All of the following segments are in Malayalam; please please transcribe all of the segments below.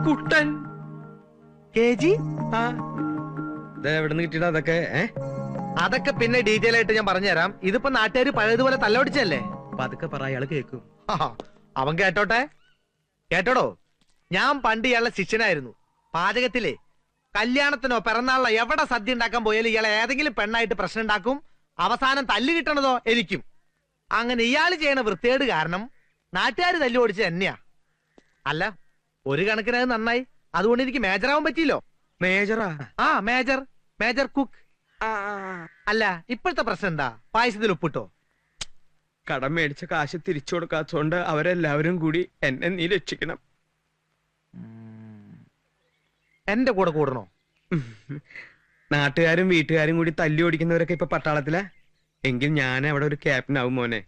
കുട്ടൻ എവിടുന്ന് കിട്ടിയടാ അതൊക്കെ? അതൊക്കെ പിന്നെ ഡീറ്റെയിൽ ആയിട്ട് ഞാൻ പറഞ്ഞുതരാം. ഇതിപ്പോ നാട്ടുകാർ പഴയതുപോലെ തല്ലൊടിച്ചല്ലേ. അപ്പൊ അതൊക്കെ പറ, അയാള് കേക്കും. അവൻ കേട്ടോട്ടെ. കേട്ടോടോ, ഞാൻ പണ്ട് ഇയാളുടെ ശിഷ്യനായിരുന്നു. പാചകത്തിലെ കല്യാണത്തിനോ പിറന്നാളിനോ എവിടെ സദ്യ ഉണ്ടാക്കാൻ പോയാലും ഇയാളെ ഏതെങ്കിലും പെണ്ണായിട്ട് പ്രശ്നം ഉണ്ടാക്കും. അവസാനം തല്ല് കിട്ടണതോ എനിക്കും. അങ്ങനെ ഇയാൾ ചെയ്യണ വൃത്തികേട് കാരണം നാട്ടുകാർ തല്ലു ഓടിച്ചത് തന്നെയാ. അല്ല, ഒരു കണക്കിന് അത് നന്നായി. അതുകൊണ്ട് എനിക്ക് മേജറാവാൻ പറ്റിയില്ലോ. മേജറാ? ആ, മേജർ. Major cook. അല്ല, ഇപ്പോഴത്തെ പ്രശ്നം എന്താ? പായസത്തിൽ ഉപ്പിട്ടോ? കടം മേടിച്ച കാശ് തിരിച്ചു കൊടുക്കാത്തോണ്ട് അവരെല്ലാവരും കൂടി എന്നെ നീ രക്ഷിക്കണം. എന്റെ കൂടെ കൂടണോ? നാട്ടുകാരും വീട്ടുകാരും കൂടി തല്ലി ഓടിക്കുന്നവരൊക്കെ ഇപ്പൊ പട്ടാളത്തിലാ. എങ്കിൽ ഞാൻ അവിടെ ഒരു ക്യാപ്റ്റൻ ആവും മോനെ.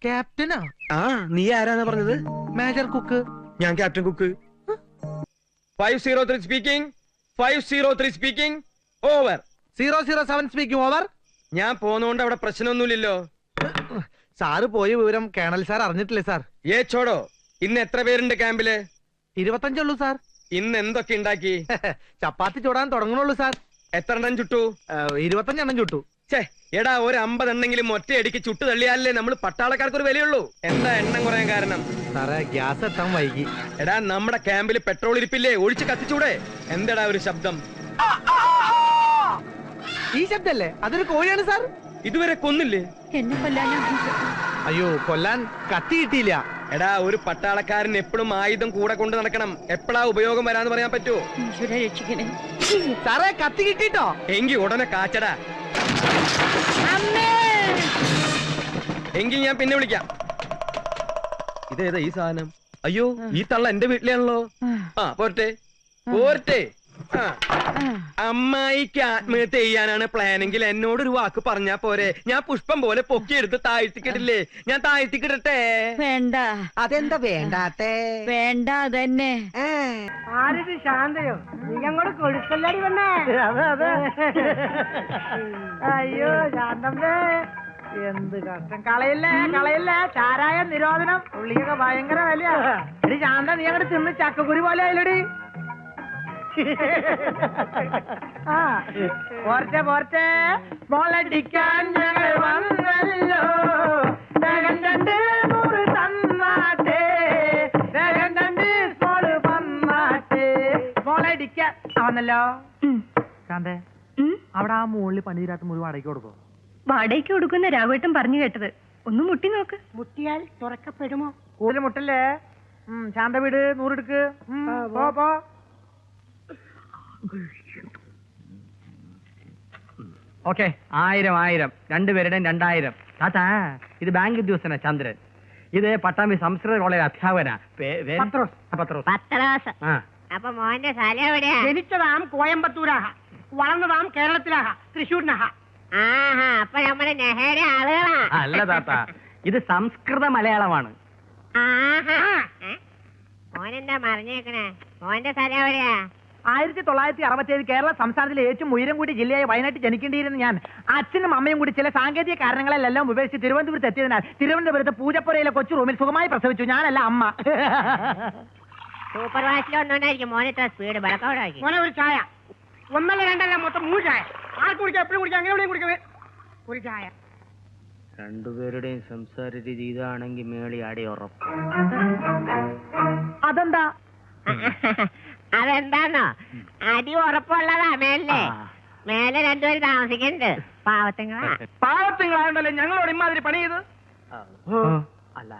ക്യാപ്റ്റനാ? ആ, നീ ആരാന്നാ പറഞ്ഞത്? Major cook. ഞാൻ captain cook. 503 speaking. 503 speaking. Over. 007 speaking. Over. ഞാൻ പോന്നോണ്ട് അവിടെ പ്രശ്നമൊന്നുമില്ലല്ലോ. സാറ് പോയ വിവരം കേണൽ സാർ അറിഞ്ഞിട്ടില്ലേ സാർ? ഏ ചോടോ, ഇന്ന് എത്ര പേരുണ്ട് ക്യാമ്പില്? 25 ഉള്ളൂ സാർ. ഇന്ന് എന്തൊക്കെ ഉണ്ടാക്കി? ചപ്പാത്തി ചൂടാൻ തുടങ്ങണുള്ളൂ സാർ. എത്ര എണ്ണം ചുട്ടു? 25 എണ്ണം ചുട്ടു. ഛേ, എടാ, ഒരു 50 എണ്ണെങ്കിലും ഒറ്റയടിക്ക് ചുട്ടു തള്ളിയാലേ നമ്മൾ പട്ടാളക്കാർക്ക് ഒരു വിലയുള്ളൂ. എന്താ എണ്ണം കുറയാൻ കാരണം? സാറേ, ഗ്യാസ് എത്താൻ വൈകി. എടാ, നമ്മുടെ ക്യാമ്പിൽ പെട്രോൾ ഇരിപ്പില്ലേ? ഒഴിച്ച് കത്തിച്ചൂടെ? എന്താടാ ഒരു ശബ്ദം? ഈ ശബ്ദല്ലേ? അതൊരു കോഴിയാണ് സാർ. ഇതുവരെ കൊന്നില്ലേ? എന്നെ കൊല്ലാനാ? അയ്യോ, കൊല്ലാൻ കത്തി കിട്ടിയില്ല. എടാ, ഒരു പട്ടാളക്കാരൻ എപ്പോഴും ആയുധം കൂടെ കൊണ്ട് നടക്കണം. എപ്പോഴാ ഉപയോഗം വരാന്ന് പറയാൻ പറ്റുമോ? ഈശ്വരാ രക്ഷിക്കണേ. സാറേ, കത്തി കിട്ടിട്ടോ? എങ്കി ഉടനെ കാച്ചടാ. എങ്കിൽ ഞാൻ പിന്നെ വിളിക്കാം. ഇതേതാ ഈ സാധനം? അയ്യോ, ഈ തള്ള എന്റെ വീട്ടിലാണല്ലോ. ആ, പോരട്ടെ പോരട്ടെ. അമ്മായിക്ക് ആത്മഹത്യ ചെയ്യാനാണ് പ്ലാനെങ്കിൽ എന്നോടൊരു വാക്ക് പറഞ്ഞാ പോരെ? ഞാൻ പുഷ്പം പോലെ പൊക്കിയെടുത്ത് താഴ്ത്തിക്കിടില്ലേ? ഞാൻ താഴ്ത്തിക്കിടട്ടെ? വേണ്ട. അതെന്താ വേണ്ടാത്തേ? വേണ്ട, അതന്നെ. ആരിത്? ശാന്തയോ? നീ അങ്ങോട്ട് കൊടുക്കല്ലടി വണ്ണേ. അതെ അതെ. അയ്യോ ശാന്തമ്മേ, എന്ത് കഷ്ടം. കളയില്ലേ കളയില്ലേ. ചാരായ നിരോധനം. ഉള്ളിയൊക്കെ ഭയങ്കര വിലയാ. എടി ശാന്ത, നീ അങ്ങോട്ട് തിന്ന് ചക്കക്കുരി പോലെ ആയില്ലടി. ആ, പോരട്ടെ പോരട്ടെ. മോളടിക്കാൻ ഞങ്ങൾ വന്നല്ലോ. വേഗം 200 തന്നാട്ടെ. വേഗം 2 സ്മോള് വന്നാട്ടെ. മോളടിക്കാൻ വന്നല്ലോ. ശാന്തേ, അവിടെ ആ മുകളിൽ പണി തീരാത്ത മുഴുവൻ വാടകയ്ക്ക് കൊടുക്കോ? വാടകയ്ക്ക് കൊടുക്കുന്ന രാഘവേട്ടൻ പറഞ്ഞു കേട്ടത്. ഒന്ന് മുട്ടി നോക്ക്. മുട്ടിയാൽ തുറക്കപ്പെടുമോ? കൂടുതൽ മുട്ടല്ലേ. ശാന്ത വീട് 100 എടുക്ക്. പോ. ഓക്കെ, 1000 രണ്ടുപേരുടെയും 2000. താത്താ, ഇത് ബാങ്ക് ഉദ്യോഗസ്ഥനാ ചന്ദ്രൻ. ഇത് പട്ടാമ്പി സംസ്കൃത കോളേജ് അധ്യാപകനാ. പത്രോസ്. അപ്പൊ മോന്റെ സ്ഥലം എവിടെയാ? ജനിച്ചതാം കോയമ്പത്തൂരാഹ, വളർന്നതാം കേരളത്തിലാഹ, തൃശ്ശൂരിനാഹ. ആഹാ, അപ്പൊ നമ്മുടെ നെഹയുടെ ആളുകളാ. അല്ല താത്ത, ഇത് സംസ്കൃത മലയാളമാണ്. ആഹാ, മോനെന്താ മറിഞ്ഞേക്കണേ? മോന്റെ സ്ഥലം എവിടെയാ? 1967 കേരള സംസ്ഥാനത്തിലെ ഏറ്റവും ഉയരം കൂടി ജില്ലയായ വയനാട്ടിൽ ജനിക്കേണ്ടിയിരുന്ന ഞാൻ അച്ഛനും അമ്മയും കൂടി ചില സാങ്കേതിക കാരണങ്ങളെല്ലാം ഉപേക്ഷിച്ച് തിരുവനന്തപുരത്ത് എത്തിയതിനാൽ തിരുവനന്തപുരത്ത് പൂജപ്പുരയിലെ കൊച്ചു റൂമിൽ സുഖമായി പ്രസവിച്ചു. ഞാനല്ല, അമ്മ. സൂപ്പർ വാച്ചിൽ ഒന്നുകൊണ്ടായിരിക്കും മോനെ ഇത്ര സ്പീഡ്. ബലക്കോടാക്കി മോനെ ഒരു ചായ. 1 അല്ല 2 അല്ല, മൊത്തം 3 ചായ. ആർക്ക് കുടിക്കാം? എപ്പോഴും കുടിക്കാം. അങ്ങനെ കുടിക്കവേ ഒരു ചായ. രണ്ടുപേരുടെയും സംസാര രീതി ഇതാണെങ്കിൽ മേളി ആടി ഉറപ്പ്. അതെന്താ? അതെന്താന്നോ? അടി ഉറപ്പുള്ളതാ മേലെ. മേലെ 2 പേര് താമസിക്കുന്നുണ്ട്. പാവത്തുങ്ങളാ. പാവത്തുങ്ങളായോണ്ടല്ലേ ഞങ്ങളോട് ഇമാതിരി പണി ചെയ്ത്? അല്ല,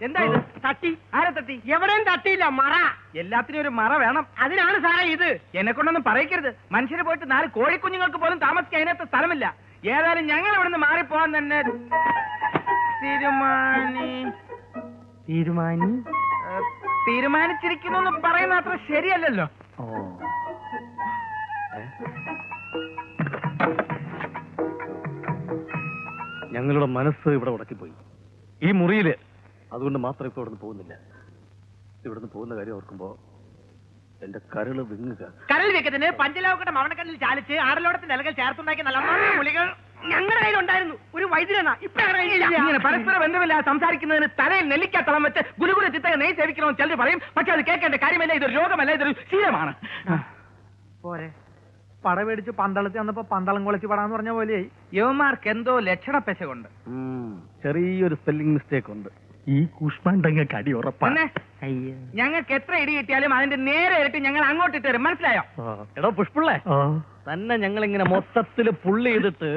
എന്താ ഇത്? തട്ടി? ആരെ തട്ടി? എവിടെയും തട്ടിയില്ല. മറ. എല്ലാത്തിനും ഒരു മറ വേണം. അതിനാണ് സാറേ ഇത്. എന്നെ കൊണ്ടൊന്നും പറയിക്കരുത്. മനുഷ്യര് പോയിട്ട് 4 കോഴിക്കുഞ്ഞുങ്ങൾക്ക് പോലും താമസിക്കാൻ അതിനകത്ത് സ്ഥലമില്ല. ഏതായാലും ഞങ്ങൾ ഇവിടുന്ന് മാറിപ്പോവാൻ തന്നെ തീരുമാനിച്ചിരിക്കുന്നു പറയുന്ന അത്ര ശരിയല്ലല്ലോ. എന്റെ കരള് വിങ്ങുക. കരൾ വെക്കത്തിന് പഞ്ചലോകയുടെ മവണക്കല്ലിൽ ചാലിച്ച് ആടലോടത്തിന്റെ ഇലകൾ ചേർത്തുണ്ടാക്കി നല്ല ഗുളികൾ ഞങ്ങളുടെ കയ്യിലുണ്ടായിരുന്നു. ഒരു വൈദ്യനാ ഇങ്ങനെ പരസ്പര ബന്ധമില്ലാതെ സംസാരിക്കുന്നതിന് തലയിൽ നെല്ലിക്കാ തളം വെച്ച് ഗുരുഗുരു ചിത്തക നെയ് സേവിക്കണമെന്ന് ചിലർ പറയും. പക്ഷെ അത് കേൾക്കേണ്ട കാര്യമല്ല. ഇതൊരു രോഗമല്ല, ഇതൊരു ശീലമാണ്. പോരെ പട മേടിച്ച് പന്തളത്തിൽ വന്നപ്പോ പന്തളം കൊളച്ച് പടാന്ന് പറഞ്ഞ പോലെയായി. യുവമാർക്ക് എന്തോ ലക്ഷണ പെശകുണ്ട്. ചെറിയൊരു സ്പെല്ലിംഗ് മിസ്റ്റേക്ക് ഉണ്ട്. ഈ കൂഷ്മാണ്ടങ്ങൾക്ക് അടി ഉറപ്പാണ്. ഞങ്ങൾക്ക് എത്ര ഇടി കിട്ടിയാലും അതിന്റെ നേരെ ഇരട്ടി ഞങ്ങൾ അങ്ങോട്ട് ഇട്ട് തരും. മനസ്സിലായോ? എടോ പുഷ്പിള്ളേ, തന്നെ ഞങ്ങൾ ഇങ്ങനെ മൊത്തത്തില് പുള്ളി ചെയ്തിട്ട്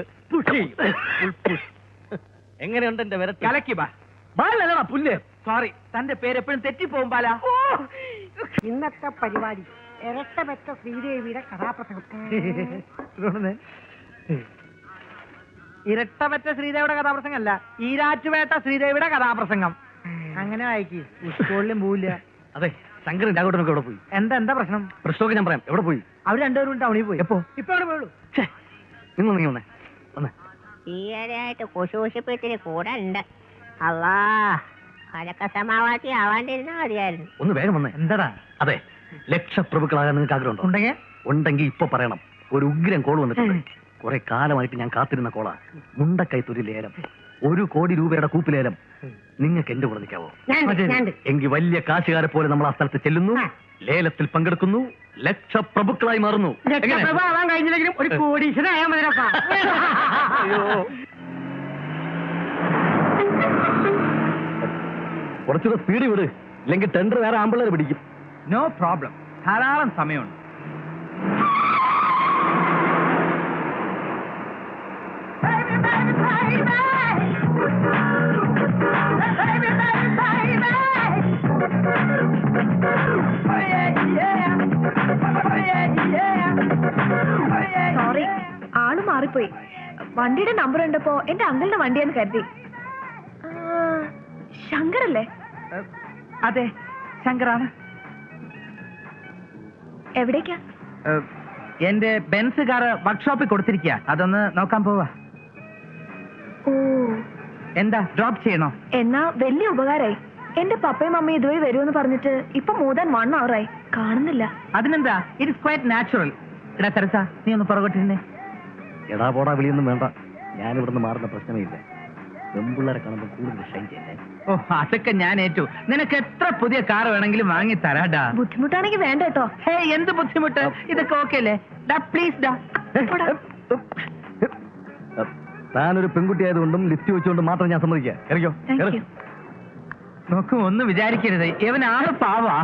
എങ്ങനെയുണ്ട് എന്റെ വിരട്ട്? കലക്കി ബാലല്ലടാ പുല്ല്. സോറി, തന്റെ പേര് എപ്പോഴും തെറ്റിപ്പോകും. ഇന്നത്തെ പരിപാടി ഇരട്ടപ്പെട്ട ശ്രീദേവിയുടെ കഥാപ്രസംഗം. ഇരട്ടപറ്റ ശ്രീദേവിയുടെ കഥാപ്രസംഗം അല്ല, ഈരാറ്റുപേട്ട ശ്രീദേവിയുടെ കഥാപ്രസംഗം. അങ്ങനെ വായിക്ക്. സ്കൂളിലും പോവില്ല. അതെ, ശങ്കരൻ രാഘവട്ടനൊക്കെ എവിടെ പോയി? എന്താ പ്രശ്നം? പ്രശ്നമൊക്കെ ഞാൻ പറയാം. എവിടെ പോയി? അവർ രണ്ടുപേരും ടൗണിൽ പോയി. എപ്പോ? ഇപ്പൊ അവിടെ പോയുള്ളൂ. നിങ്ങൾ നീ വന്നേ വന്നേ. ഈയിടെയായിട്ട് കുശൂഷിപ്പിച്ചിന് കൂടെ ഉണ്ട്. അല്ലാ, അതൊക്കെ സമാവാത്തി ആവാണ്ടിരുന്ന മതിയായിരുന്നു. ഒന്ന് വേഗം വന്നേ. എന്താടാ? അതെ, ലക്ഷപ്രഭുക്കളാകാൻ നിങ്ങൾക്ക് ആഗ്രഹമുണ്ടോ? ഉണ്ടെങ്കിൽ ഇപ്പൊ പറയണം. ഒരു ഉഗ്രം കോൾ വന്നിട്ടുണ്ട്. കുറെ കാലമായിട്ട് ഞാൻ കാത്തിരുന്ന കോളാ. മുണ്ടക്കൈത്തൊരു ലേലം, 1 കോടി രൂപയുടെ കൂപ്പിലേലം. നിങ്ങൾക്ക് എന്റെ കൂടെ നിൽക്കാവോ? എങ്കിൽ വലിയ കാശുകാരെ പോലെ നമ്മൾ ആ സ്ഥലത്ത് ചെല്ലുന്നു, ലേലത്തിൽ പങ്കെടുക്കുന്നു, ലക്ഷപ്രഭുക്കളായി മാറുന്നു. ആവാൻ കഴിഞ്ഞില്ലെങ്കിലും ഒരു കോടീശ്വരനായാൽ മതിരപ്പാ. കുറച്ചുകൂടെ സ്പീഡ് വിട്, ഇല്ലെങ്കിൽ ടെൻഡർ വേറെ ആമ്പിള്ളേർ പിടിക്കും. നോ പ്രോബ്ലം, ധാരാളം സമയമുണ്ട്. സോറി, ആള് മാറിപ്പോയി. വണ്ടിയുടെ നമ്പർ ഉണ്ടപ്പോ എന്റെ അങ്കിളിന്റെ വണ്ടിയാന്ന് കരുതി. ശങ്കറല്ലേ? അതെ, ശങ്കറാണ്. എവിടേക്കാ? എന്റെ ബെൻസ് കാർ വർക്ക്ഷോപ്പിൽ കൊടുത്തിരിക്കുക. അതൊന്ന് നോക്കാൻ പോവാ. ഓ, എന്താ ഡ്രോപ്പ് ചെയ്യണോ? എന്നാ വലിയ ഉപകാരായി. എന്റെ പപ്പയും മമ്മയും ഇതുവഴി വരുമെന്ന് പറഞ്ഞിട്ട് ഇപ്പൊ more than 1 hour ആയി, കാണുന്നില്ല. അതിനെന്താ, ഇറ്റ് ഇസ് ക്വൈറ്റ് നാച്ചുറൽ. എടാ തെരസ, നീ ഒന്ന് പുറകോട്ടിരുന്നേ. എടാ പോടാ വിളിയൊന്നും വേണ്ട, ഞാനിവിടുന്ന് മാറുന്ന പ്രശ്നമേ ഇല്ല. പെമ്പിള്ളേരെ കാണുമ്പോൾ കൂടുതൽ ഷൈൻ ചെയ്യല്ലേ. ഓ, അതൊക്കെ ഞാൻ ഏറ്റു. നിനക്ക് എത്ര പുതിയ കാർ വേണമെങ്കിലും വാങ്ങി തരാടാ. ബുദ്ധിമുട്ടാണെങ്കിൽ വേണ്ട കേട്ടോ. ഹേ, എന്ത് ബുദ്ധിമുട്ട്? ഇതൊക്കെ ഓക്കെ അല്ലേ? ഡാ പ്ലീസ് ഡാ. താനൊരു പെൺകുട്ടി ആയതുകൊണ്ടും ലിഫ്റ്റ് വെച്ചുകൊണ്ടും മാത്രം ഞാൻ സമ്മതിക്കാം. ഇറങ്ങിയോ? Thank you. നോക്കൂ, ഒന്നും വിചാരിക്കരുത്, ഇവൻ ആള് പാവാ.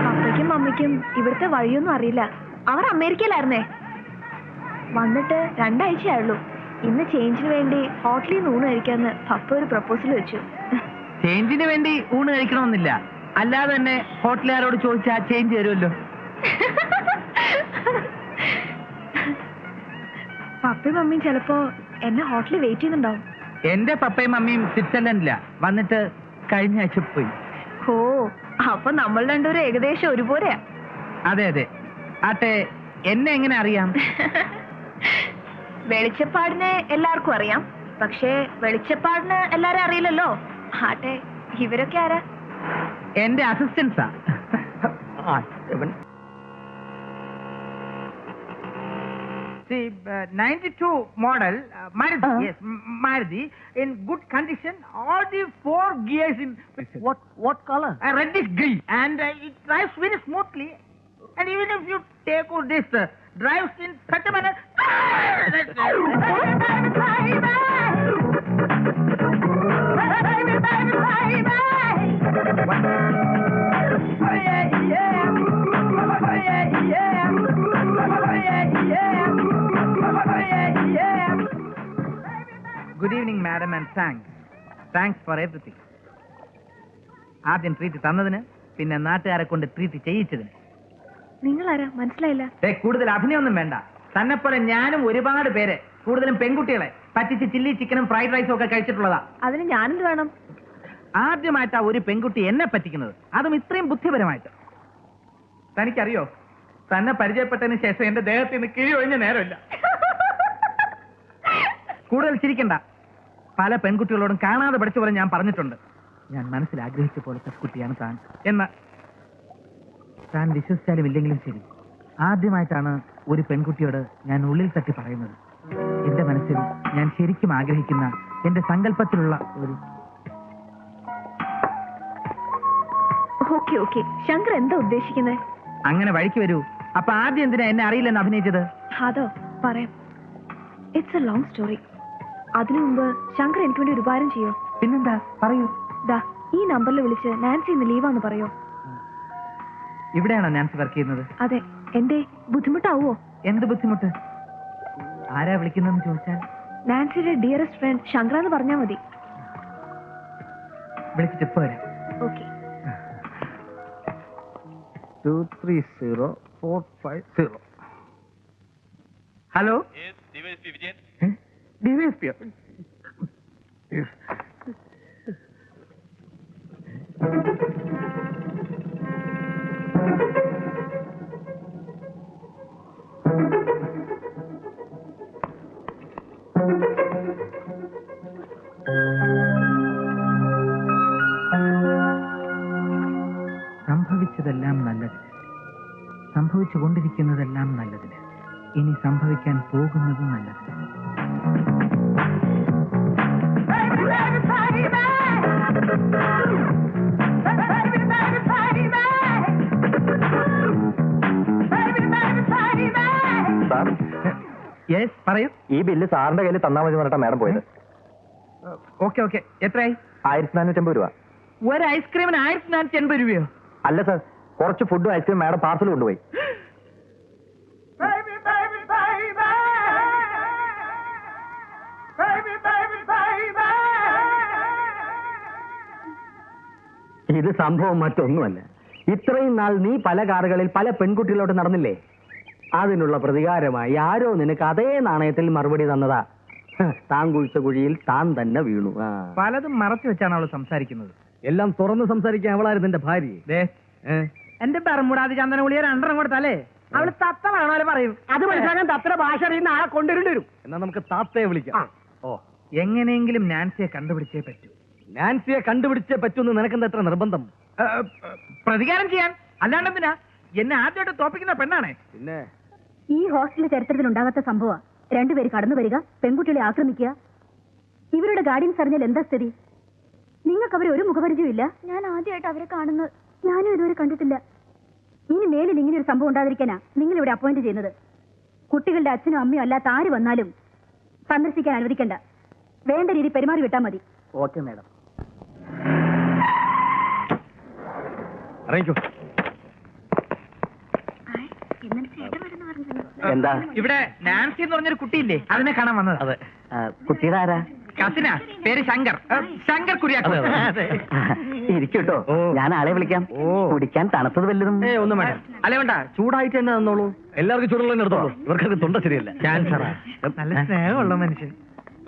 പപ്പയ്ക്കും മമ്മിക്കും ഇവിടുത്തെ വഴിയൊന്നും അറിയില്ല. അവർ അമേരിക്കയിലായിരുന്നേ. വന്നിട്ട് 2 ആഴ്ചയായുള്ളൂ. ഇന്ന് ചേഞ്ചിന് വേണ്ടി ഹോട്ടലിൽ നിന്ന് ഊണ് കഴിക്കാന്ന് പപ്പ ഒരു പ്രപ്പോസൽ വെച്ചു. ചേഞ്ചിന് വേണ്ടി ഊണ് കഴിക്കണമെന്നില്ല, അല്ലാതെ തന്നെ ഹോട്ടലുകാരോട് ചോദിച്ചാൽ ചേഞ്ച് തരുമല്ലോ. പപ്പയും മമ്മിയും ചിലപ്പോ എന്നെ ഹോട്ടലിൽ വെയിറ്റ് ചെയ്യുന്നുണ്ടാവും. എന്റെ പപ്പയും മമ്മിയും സ്വിറ്റ്സർലൻഡിലാ. വന്നിട്ട് കഴിഞ്ഞ ആഴ്ച പോയി. ഓ, അപ്പൊ നമ്മൾ രണ്ടുപേരും ഏകദേശം ഒരുപോലെയാ. അതെ അതെ. ആട്ടെ, എന്നെ എങ്ങനെ അറിയാം? വെളിച്ചപ്പാടിനെ എല്ലാവർക്കും അറിയാം, പക്ഷേ വെളിച്ചപ്പാടിന് എല്ലാരും അറിയില്ലല്ലോ. ആട്ടെ, ഇവരൊക്കെ ആരാ? എന്റെ അസിസ്റ്റൻസാ. See, 92 model Maruti. Yes, Maruti in good condition. All the 4 gears in What color? reddish green, and it drives very smoothly. And even if you take out this drives in such a manner. Good evening, madam, and thanks for everything. ആദ്യം ട്രീറ്റ് തന്നതിന്, പിന്നെ നാട്ടുകാരെ കൊണ്ട് ട്രീറ്റ് ചെയ്യിച്ചതിന്. നിങ്ങളാരാ? മനസ്സിലായില്ല. കൂടുതൽ അഭിനയൊന്നും വേണ്ട. തന്നെപ്പോലെ ഞാനും ഒരുപാട് പേര്, കൂടുതലും പെൺകുട്ടികളെ പറ്റിച്ച് ചില്ലി ചിക്കനും ഫ്രൈഡ് റൈസും ഒക്കെ കഴിച്ചിട്ടുള്ളതാ. അതിന് ഞാനെന്ത് വേണം? ആദ്യമായിട്ടാ ഒരു പെൺകുട്ടി എന്നെ പറ്റിക്കുന്നത്, അതും ഇത്രയും ബുദ്ധിപരമായിട്ട്. തനിക്കറിയോ, തന്നെ പരിചയപ്പെട്ടതിന് ശേഷം എന്റെ ദേഹത്തിൽ നിന്ന് കിഴി ഒഴിഞ്ഞ നേരമില്ല. കൂടുതൽ ചിരിക്കണ്ട. പല പെൺകുട്ടികളോടും കാണാതെ പഠിച്ച പോലെ ഞാൻ പറഞ്ഞിട്ടുണ്ട്, ഞാൻ മനസ്സിൽ ആഗ്രഹിച്ച പോലത്തെ കുട്ടിയാണ് താൻ എന്ന് താൻ വിശ്വസിച്ചാലും ഇല്ലെങ്കിലും ശരി, ആദ്യമായിട്ടാണ് ഒരു പെൺകുട്ടിയോട് ഞാൻ ഉള്ളിൽ തട്ടി പറയുന്നത്. എന്റെ മനസ്സിൽ ഞാൻ ശരിക്കും ആഗ്രഹിക്കുന്ന എന്റെ സങ്കല്പത്തിലുള്ള ഒരു... ഓക്കെ ഓക്കെ, ശങ്കർ എന്താ ഉദ്ദേശിക്കുന്നത്? അങ്ങനെ വഴിക്ക് വരൂ. അപ്പൊ ആദ്യം എന്തിനാ എന്നെ അറിയില്ലെന്ന് അഭിനയിച്ചത്? അതോ പറയാം. It's A long story. അതിനു മുമ്പ് ശങ്കർ എനിക്ക് വേണ്ടി ഒരു ഉപകാരം ചെയ്യോ? പിന്നെന്താ, പറയൂ. ദാ ഈ നമ്പറിൽ വിളിച്ച് നാൻസി ഇന്ന് ലീവാന്ന് പറയോ? ഇവിടെയാണോ നാൻസി വർക്ക് ചെയ്യുന്നത്? അതെ. എന്തേ, ബുദ്ധിമുട്ടാവോ? എന്ത് ബുദ്ധിമുട്ട്? ആരാ വിളിക്കുന്നതെന്ന് ചോദിച്ചാൽ? നാൻസിയുടെ ഡിയറസ്റ്റ് ഫ്രണ്ട് ശങ്കർ എന്ന് പറഞ്ഞാൽ മതി. വിളിച്ചിട്ട് ഇപ്പൊ വരാം. ഓക്കെ. 230450. Hello, DYSP. സംഭവിച്ചതെല്ലാം നല്ലത്, സംഭവിച്ചുകൊണ്ടിരിക്കുന്നതെല്ലാം നല്ലതിന്, ഇനി സംഭവിക്കാൻ പോകുന്നത് നല്ലത്. യെസ്, പറയൂ. ഈ ബില്ല് സാറിന്റെ കയ്യിൽ തന്നാൽ മതി പറഞ്ഞിട്ടാ മാഡം പോയത്. Okay okay. എത്രയായി? 1450 രൂപ. ഒരു ഐസ്ക്രീമിന് 1480 രൂപയോ? അല്ല സാർ, കുറച്ച് ഫുഡും ഐസ്ക്രീം മാഡം പാർസൽ കൊണ്ടുപോയി. ഇത് സംഭവം മറ്റൊന്നുമല്ല. ഇത്രയും നാൾ നീ പല കാറുകളിൽ പല പെൺകുട്ടികളോട് നടന്നില്ലേ? അതിനുള്ള പ്രതികാരമായി ആരോ നിനക്ക് അതേ നാണയത്തിൽ മറുപടി തന്നതാ. താൻ കുഴിച്ച കുഴിയിൽ താൻ തന്നെ വീണു. പലതും മറച്ചു വെച്ചാണ് അവൾ സംസാരിക്കുന്നത്. എല്ലാം തുറന്ന് സംസാരിക്കാൻ അവളായിരുന്നു എന്റെ ഭാര്യ. എന്റെ പെറമുടാതി ചന്ദന ഗുളിയെ 2 കൊടുത്താലേ അവള് തത്ത പറയണ പറയും. അത് മനസ്സിലാക്കാൻ തത്തയുടെ ഭാഷ അറിയുന്ന ആളെ കൊണ്ടുവരേണ്ടി വരും. എന്നാ നമുക്ക് താത്തയെ വിളിക്കാം. ഓ, എങ്ങനെയെങ്കിലും നാൻസിയെ കണ്ടുപിടിച്ചേ പറ്റൂ. നാൻസിയെ കണ്ടുപിടിച്ചേ പറ്റൂന്ന് നിനക്കെന്താ എത്ര നിർബന്ധം? പ്രതികാരം ചെയ്യാൻ, അല്ലാണ്ടെന്തിനാ? എന്നെ ആദ്യമായിട്ട് തോപ്പിക്കുന്ന പെണ്ണാണേ. പിന്നെ ഈ ഹോസ്റ്റലിലെ ചരിത്രത്തിൽ ഉണ്ടാകാത്ത സംഭവം. 2 പേര് കടന്നു വരിക, പെൺകുട്ടികളെ ആക്രമിക്കുക. ഇവരുടെ ഗാർഡിയൻസ് അറിഞ്ഞാൽ എന്താ സ്ഥിതി? നിങ്ങൾക്ക് അവരെ ഒരു മുഖപരിചയം ഇല്ല. ഞാൻ ആദ്യമായിട്ട് അവരെ കാണുന്നത്. ഞാനും ഇതുവരെ കണ്ടിട്ടില്ല. ഇനി മേലിൽ ഇങ്ങനെ ഒരു സംഭവം ഉണ്ടാതിരിക്കാനാ നിങ്ങൾ ഇവിടെ അപ്പോയിന്റ് ചെയ്യുന്നത്. കുട്ടികളുടെ അച്ഛനും അമ്മയും അല്ലാത്ത ആര് വന്നാലും സന്ദർശിക്കാൻ അനുവദിക്കണ്ട. വേണ്ട രീതി പെരുമാറി വിട്ടാൽ മതി. Okay madam. അറിയിക്കൂ. എന്താ? ഇവിടെ നാൻസി എന്ന് പറഞ്ഞൊരു കുട്ടിയില്ലേ, അതിനെ കാണാൻ വന്നത്. അതെ. കുട്ടിയുടെ ആരാ? കസിനാ, പേര് ശങ്കർ. ശങ്കർ കുര്യാക്കോ. ഇരിക്കട്ടോ, ഞാൻ ആളെ വിളിക്കാം. കുടിക്കാൻ തണുത്തത് വല്ലതും? ഒന്നും വേണ്ട. അല്ലേ വേണ്ട, ചൂടായിട്ട് തന്നെ തന്നോളൂ. എല്ലാവർക്കും ചൂടുള്ള എടുത്തോളൂ. ഇവർക്കൊക്കെ തൊണ്ട ശരിയല്ല. ക്യാൻസറാ. നല്ല സ്നേഹമുള്ള മനുഷ്യൻ.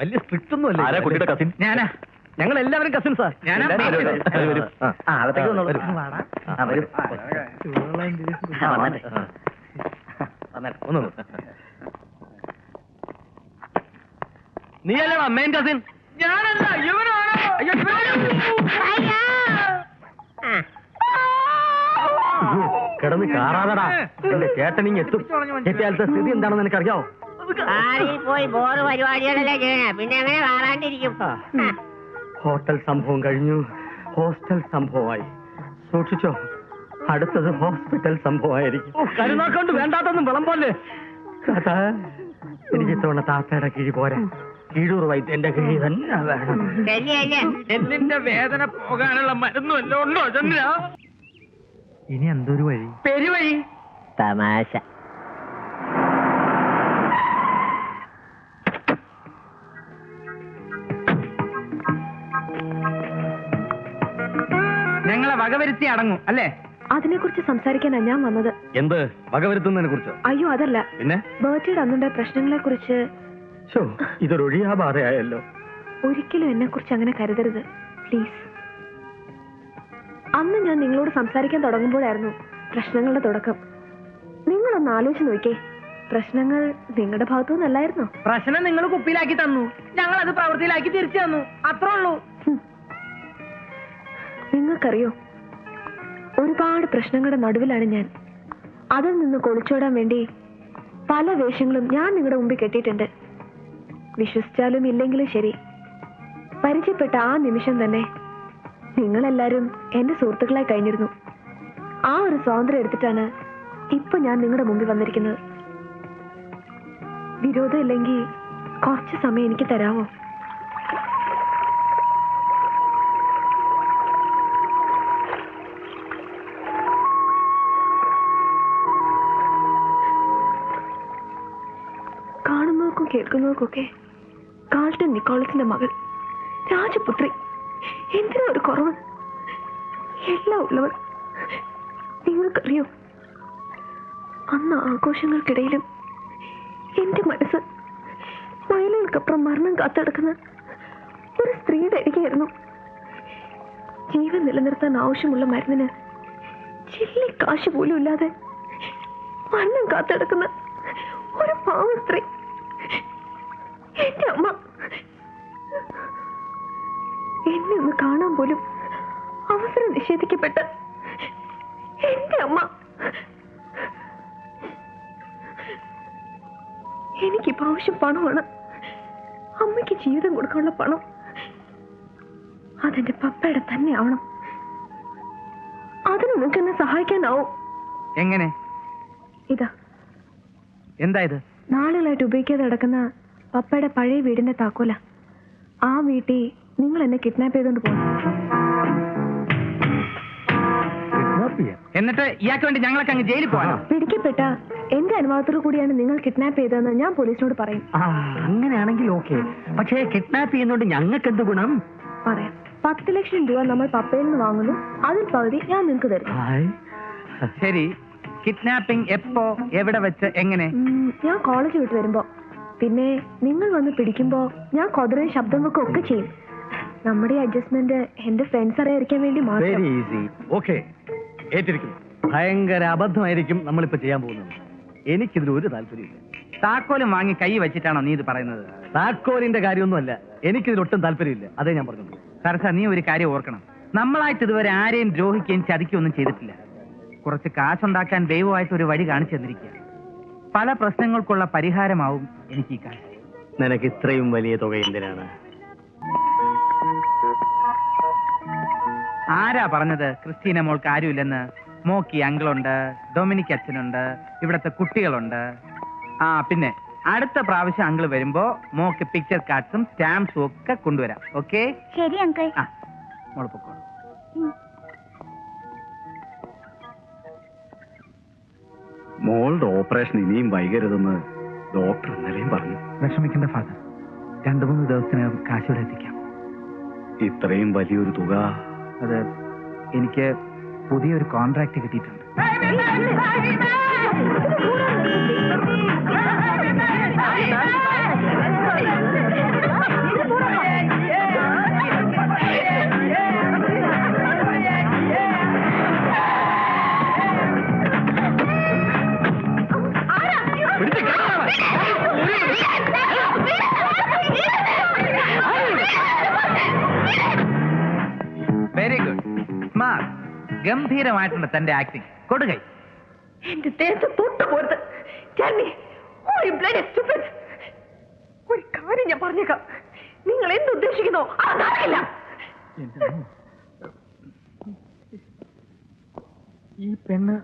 വലിയ സ്ട്രിക്റ്റ് ഒന്നും അല്ല. ആരാ കുട്ടിയുടെ കസിൻ? ഞാനാ. ഞങ്ങൾ എല്ലാവരും കസിൻസാ. അകത്തേക്ക് വന്നോളൂ. നീയല്ലേടാ മെയിൻ കസിൻ? ഞാനല്ല, ഇവനാണ്. കിടന്ന് കാറാതടാ. എന്റെ ചേട്ടനിങ് എത്തും. എത്തിയാലത്തെ സ്ഥിതി എന്താണെന്ന് എനിക്കറിയാവോ? പോയി ബോറ് പരിപാടികളല്ലേ ചെയ്യണേ, പിന്നെ എങ്ങനെ കാണാണ്ടിരിക്കും? ഹോട്ടൽ സംഭവം കഴിഞ്ഞു, ഹോസ്റ്റൽ സംഭവമായി. സൂക്ഷിച്ചോ, അടുത്തത് ഹോസ്പിറ്റൽ സംഭവമായിരിക്കും. കരുനാക്കൊണ്ട് വേണ്ടാത്തൊന്നും വിളമ്പോലെ. എനിക്ക് ഇത്തവണ താത്തയുടെ കിഴി പോരാ, കീഴൂർ വൈദ്യന്റെ കിഴി തന്നെ വേണം. എല്ലിന്റെ വേദന പോകാനുള്ള മരുന്നും എല്ലാം ഉണ്ടോ ചന്ദ്ര? ഇനി എന്തൊരു വഴി? പെരുവഴി. തമാശ. ഞങ്ങളെ വകവരുത്തി അടങ്ങും അല്ലേ? അതിനെ കുറിച്ച് സംസാരിക്കാനാ ഞാൻ വന്നത്. എന്ത് വകവരുത്തുന്നതിനെ കുറിച്ചോ? അയ്യോ അതല്ല, പിന്നെ ബർത്ത്ഡേയുടെ അന്നുണ്ടായ പ്രശ്നങ്ങളെ കുറിച്ച്. ഇതൊരൊഴിയാ ബാധയായല്ലോ. ഒരിക്കലും എന്നെ കുറിച്ച് അങ്ങനെ കരുതരുത് പ്ലീസ്. അന്ന് ഞാൻ നിങ്ങളോട് സംസാരിക്കാൻ തുടങ്ങുമ്പോഴായിരുന്നു പ്രശ്നങ്ങളുടെ തുടക്കം. നിങ്ങളൊന്ന് ആലോചിച്ച് നോക്കേ, പ്രശ്നങ്ങൾ നിങ്ങളുടെ ഭാഗത്തുനിന്നല്ലായിരുന്നോ? പ്രശ്നം നിങ്ങൾ കുപ്പിയിലാക്കി തന്നു, ഞങ്ങൾ അത് പ്രവൃത്തിയിലാക്കി തിരിച്ചു തന്നു, അത്രേ ഉള്ളൂ. നിങ്ങൾക്കറിയോ, ഒരുപാട് പ്രശ്നങ്ങളുടെ നടുവിലാണ് ഞാൻ. അതിൽ നിന്ന് കൊളിച്ചോടാൻ വേണ്ടി പല വേഷങ്ങളും ഞാൻ നിങ്ങളുടെ മുമ്പിൽ കെട്ടിയിട്ടുണ്ട്. വിശ്വസിച്ചാലും ഇല്ലെങ്കിലും ശരി, പരിചയപ്പെട്ട ആ നിമിഷം തന്നെ നിങ്ങളെല്ലാരും എന്റെ സുഹൃത്തുക്കളായി കഴിഞ്ഞിരുന്നു. ആ ഒരു സ്വാതന്ത്ര്യം എടുത്തിട്ടാണ് ഇപ്പൊ ഞാൻ നിങ്ങളുടെ മുമ്പിൽ വന്നിരിക്കുന്നത്. വിരോധം ഇല്ലെങ്കിൽ കുറച്ച് സമയം എനിക്ക് തരാമോ? കാണുന്നവർക്കും കേൾക്കുന്നവർക്കൊക്കെ കാൾട്ടൺ നിക്കോളസിന്റെ മകൾ, രാജപുത്രി, എന്തിനാ ഒരു കുറവ്? എല്ലാം ഉള്ളവൾ. നിങ്ങൾക്കറിയോ, അന്ന് ആഘോഷങ്ങൾക്കിടയിലും എന്റെ മനസ്സ് മൈലുകൾക്കപ്പുറം മരണം കാത്തെടുക്കുന്ന ഒരു സ്ത്രീയുടെ അരികെയായിരുന്നു. ജീവൻ നിലനിർത്താൻ ആവശ്യമുള്ള മരുന്നിന് ചില്ലി കാശ് പോലും ഇല്ലാതെ മരണം കാത്തെടുക്കുന്ന ഒരു പാവ സ്ത്രീ, എന്റെ അമ്മ. എന്നെ ഒന്ന് കാണാൻ പോലും അവസരം നിഷേധിക്കപ്പെട്ട എന്റെ അമ്മ. എനിക്കിപ്പോ ആവശ്യം പണമാണ്. അമ്മയ്ക്ക് ജീവിതം കൊടുക്കാനുള്ള പണം. അതെന്റെ പപ്പയുടെ തന്നെ ആവണം. അതിന് നിങ്ങൾക്ക് എന്നെ സഹായിക്കാനാവും. എങ്ങനെ? ഇതാ. എന്താ ഇത്? നാളുകളായിട്ട് ഉപയോഗിക്കാതെ കിടക്കുന്ന പപ്പയുടെ പഴയ വീടിന്റെ താക്കോല. ആ വീട്ടിൽ നിങ്ങൾ എന്നെ കിഡ്നാപ്പ് ചെയ്തോണ്ട് പോകും. എന്നിട്ട് ഇയാൾക്ക് വേണ്ടി ഞങ്ങളൊക്കെ അങ്ങ് ജയിലിൽ പോകാനോ? പിടിക്കപ്പെട്ട എന്റെ അനുവാദത്തോടു കൂടിയാണ് നിങ്ങൾ കിഡ്നാപ്പ് ചെയ്തതെന്ന് ഞാൻ പോലീസിനോട് പറയും. അങ്ങനെയാണെങ്കിൽ ഓക്കെ. പക്ഷേ കിഡ്നാപ്പ് ചെയ്യുന്നോണ്ട് ഞങ്ങൾക്ക് എന്ത് ഗുണം? പറയാം. 10 ലക്ഷം രൂപ നമ്മൾ പപ്പയിൽ നിന്ന് വാങ്ങുന്നു. അതിൽ പകുതി ഞാൻ നിങ്ങൾക്ക് തരുന്നു. ശരി. കിഡ്നാപ്പിംഗ് എപ്പോ, എവിടെ വെച്ച്, എങ്ങനെ? ഞാൻ കോളേജ് വിട്ട് വരുമ്പോ. പിന്നെ നിങ്ങൾ വന്ന് പിടിക്കുമ്പോ ഞാൻ കൊതറയും ശബ്ദം വെക്കും ഒക്കെ ചെയ്യും. നമ്മുടെ അഡ്ജസ്റ്റ്മെന്റ് എന്റെ ഫ്രണ്ട്സ് അറിയാതിരിക്കാൻ വേണ്ടി മാത്രം. Very easy. ഓക്കെ, ഏറ്റിരിക്കുന്നു. ഭയങ്കര അബദ്ധമായിരിക്കും നമ്മളിപ്പോ ചെയ്യാൻ പോകുന്നത്. എനിക്കിതിൽ ഒരു താല്പര്യമില്ല. താക്കോലും വാങ്ങി കൈ വെച്ചിട്ടാണോ നീ ഇത് പറയുന്നത്? താക്കോലിന്റെ കാര്യമൊന്നുമല്ല, എനിക്കിതിൽ ഒട്ടും താല്പര്യമില്ല. അതേ ഞാൻ പറഞ്ഞു. സർസ, നീ ഒരു കാര്യം ഓർക്കണം. നമ്മളായിട്ട് ഇതുവരെ ആരെയും ദ്രോഹിക്കുകയും ചതിക്കുകയൊന്നും ചെയ്തിട്ടില്ല. കുറച്ച് കാശുണ്ടാക്കാൻ ദൈവമായിട്ട് ഒരു വഴി കാണിച്ചു തന്നിരിക്കുക. പല പ്രശ്നങ്ങൾക്കുള്ള പരിഹാരമാവും എനിക്ക് ഈ കാശ്. നിനക്ക് ഇത്രയും വലിയ തുക എന്തിനാണ്? ആരാ പറഞ്ഞത് ക്രിസ്റ്റീന മോൾക്ക് ആരുമില്ലെന്ന്? മോക്കി അങ്കിളുണ്ട്, ഡൊമിനിക് അച്ഛനുണ്ട്, ഇവിടത്തെ കുട്ടികളുണ്ട്. ആ പിന്നെ അടുത്ത പ്രാവശ്യം അങ്കിൾ വരുമ്പോ മോക്ക് പിക്ചർ കാർഡ്സും സ്റ്റാമ്പ്സും ഒക്കെ കൊണ്ടുവരാം. ഓക്കെ? ശരി അങ്കിൾ. ആ, മോള് പൊക്കോളൂ. മോളുടെ ഓപ്പറേഷൻ ഇനിയും വൈകരുതെന്ന് ഡോക്ടർ ഇന്നലെയും പറഞ്ഞു. വിഷമിക്കേണ്ട ഫാദർ, 2-3 ദിവസത്തിനകം കാശോടെ എത്തിക്കാം. ഇത്രയും വലിയൊരു തുക അത് എനിക്ക് പുതിയൊരു കോൺട്രാക്ട് കിട്ടിയിട്ടുണ്ട്. വെരി ഗുഡ്, സ്മാർട്ട്, ഗംഭീരമായിട്ടുണ്ട് തന്റെ ആക്ടിങ്. കൊടുകൈ. എന്റെ ദേഹത്ത് തൊട്ടുപോരുത്. ഒരു കാര്യം ഞാൻ പറഞ്ഞേക്കാം, നിങ്ങൾ എന്തുദ്ദേശിക്കുന്നോ അതറിയില്ല. ഈ പെണ്ണ്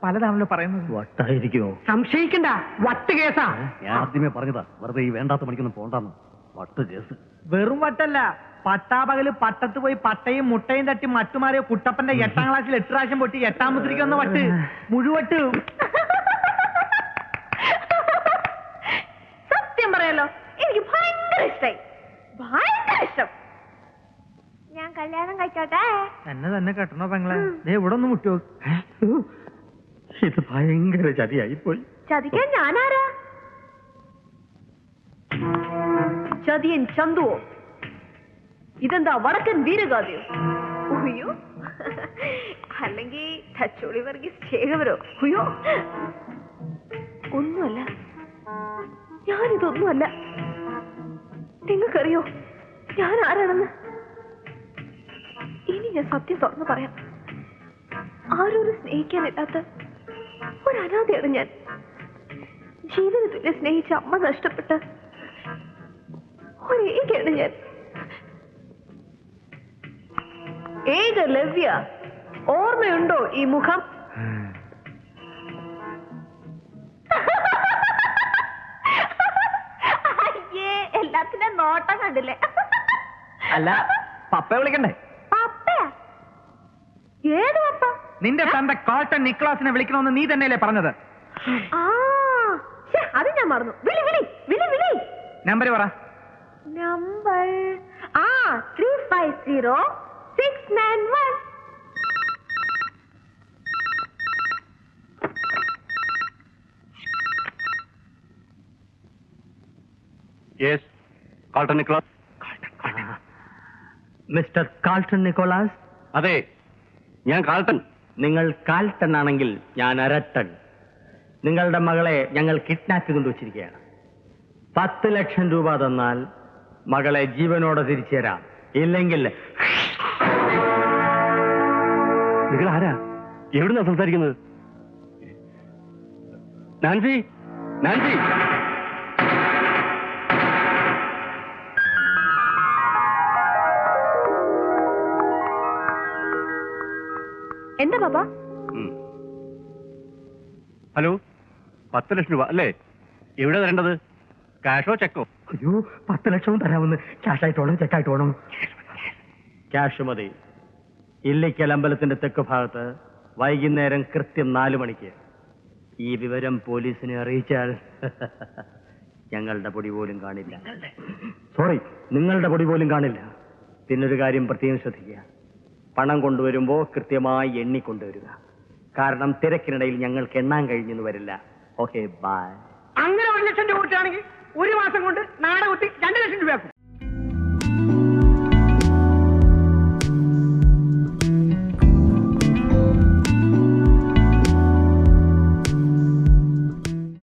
പലതാണല്ലോ പറയുന്നത്. വട്ടായിരിക്കുമോ? സംശയിക്കണ്ട, വട്ട് കേസാ. ഞാൻ ആദ്യമേ പറഞ്ഞതാ, വെറുതെ ഈ വേണ്ടാത്ത പണിക്കൊന്നും പോണ്ടെന്ന്. വട്ട് കേസ്. വെറും വട്ടല്ല, പട്ടാപകല് പട്ടത്ത് പോയി പട്ടയും മുട്ടയും തട്ടി മറ്റുമാറിയ കുട്ടപ്പന്റെ 8ാം ക്ലാസ്സിൽ 8 പ്രാവശ്യം പൊട്ടി 8ാം മുദ്രയ്ക്ക് വന്ന വട്ട് മുഴുവട്ട്. സത്യം പറയാലോ, എനിക്ക് ഭയങ്കര ഇഷ്ടായി. ഭയങ്കര ഇഷ്ടം. ഞാൻ കല്യാണം കഴിച്ചോട്ടെ? തന്നെ കെട്ടണോ പെങ്ങളെ? ഇവിടെ ഒന്ന് മുട്ടോ. ഇത് ഭയങ്കര ചതിയായിപ്പോയി. ചതിക്കാൻ ഞാനാരാ? ചതിയൻ ചന്തുവോ? ഇതെന്താ വടക്കൻ വീരഗാഥയോ? ഉയ്യോ, അല്ലെങ്കിൽ തച്ചോളി വർഗീസ് ചേകവരോ? ഉയ്യോ, ഒന്നുമല്ല, ഞാനിതൊന്നുമല്ല. നിങ്ങൾക്കറിയോ ഞാൻ ആരാണെന്ന്? ഇനി ഞാൻ സത്യം തുറന്നു പറയാം. ആരോരും സ്നേഹിക്കാനില്ലാത്ത ഒരു അനാഥയാണ് ഞാൻ. ജീവിതത്തിൽ സ്നേഹിച്ച അമ്മ നഷ്ടപ്പെട്ട ഒരു ഏകയാണ് ഞാൻ. ഏക ലവ്യ, ഓർമ്മയുണ്ടോ ഈ മുഖം? അയ്യേ, എല്ലാത്തിനും നോട്ടം കണ്ടില്ലേ? അല്ല, പപ്പയെ വിളിക്കണ്ടേ? പപ്പയാ? ഏത് പപ്പ? നിന്റെ തന്റെ കാൾട്ടൺ നിക്ലാസിനെ വിളിക്കണമെന്ന് നീ തന്നെയല്ലേ പറഞ്ഞത്? ആ, ശ്ശെ, അത് ഞാൻ മറന്നു. വിളി വിളി വിളി വിളി. നമ്പർ പറ. Number 350691. Yes, Carlton Nicholas. Mister Carlton Nicholas? അതെ, ഞാൻ കാൾട്ടൺ. നിങ്ങൾ കാൾട്ടൺ ആണെങ്കിൽ ഞാൻ അരട്ടൺ. നിങ്ങളുടെ മകളെ ഞങ്ങൾ കിഡ്നാപ്പ് ചെയ്തുകൊണ്ട് വെച്ചിരിക്കുകയാണ്. 10 ലക്ഷം രൂപ തന്നാൽ മകളെ ജീവനോടെ തിരിച്ചു തരാം. ഇല്ലെങ്കിൽ നിങ്ങൾ ആരാ? എവിടുന്നാ സംസാരിക്കുന്നത്? Nancy, Nancy. എന്താ പാപ്പ? ഹലോ, 10 ലക്ഷം രൂപ അല്ലേ? എവിടെ തരേണ്ടത്? ക്യാഷോ ചെക്കോ? അയ്യോ, 10 ലക്ഷവും തരാമെന്ന്. ക്യാഷായിട്ടോണം ചെക്കായിട്ടോണം? ക്യാഷ് മതി. ഇല്ലിക്കൽ അമ്പലത്തിന്റെ തെക്ക് ഭാഗത്ത് വൈകുന്നേരം കൃത്യം 4 മണിക്ക്. ഈ വിവരം പോലീസിനെ അറിയിച്ചാൽ ഞങ്ങളുടെ പൊടി പോലും കാണില്ല. സോറി, നിങ്ങളുടെ പൊടി പോലും കാണില്ല. പിന്നൊരു കാര്യം പ്രത്യേകം ശ്രദ്ധിക്കുക. പണം കൊണ്ടുവരുമ്പോൾ കൃത്യമായി എണ്ണിക്കൊണ്ടുവരിക. കാരണം തിരക്കിനിടയിൽ ഞങ്ങൾക്ക് എണ്ണാൻ കഴിഞ്ഞെന്ന് വരില്ല. Okay, bye. അങ്ങനെ 1 ലക്ഷം രൂപ കിട്ടുകയാണെങ്കിൽ 1 മാസം കൊണ്ട് നാടകുത്തി 2 ലക്ഷം രൂപയാക്കും.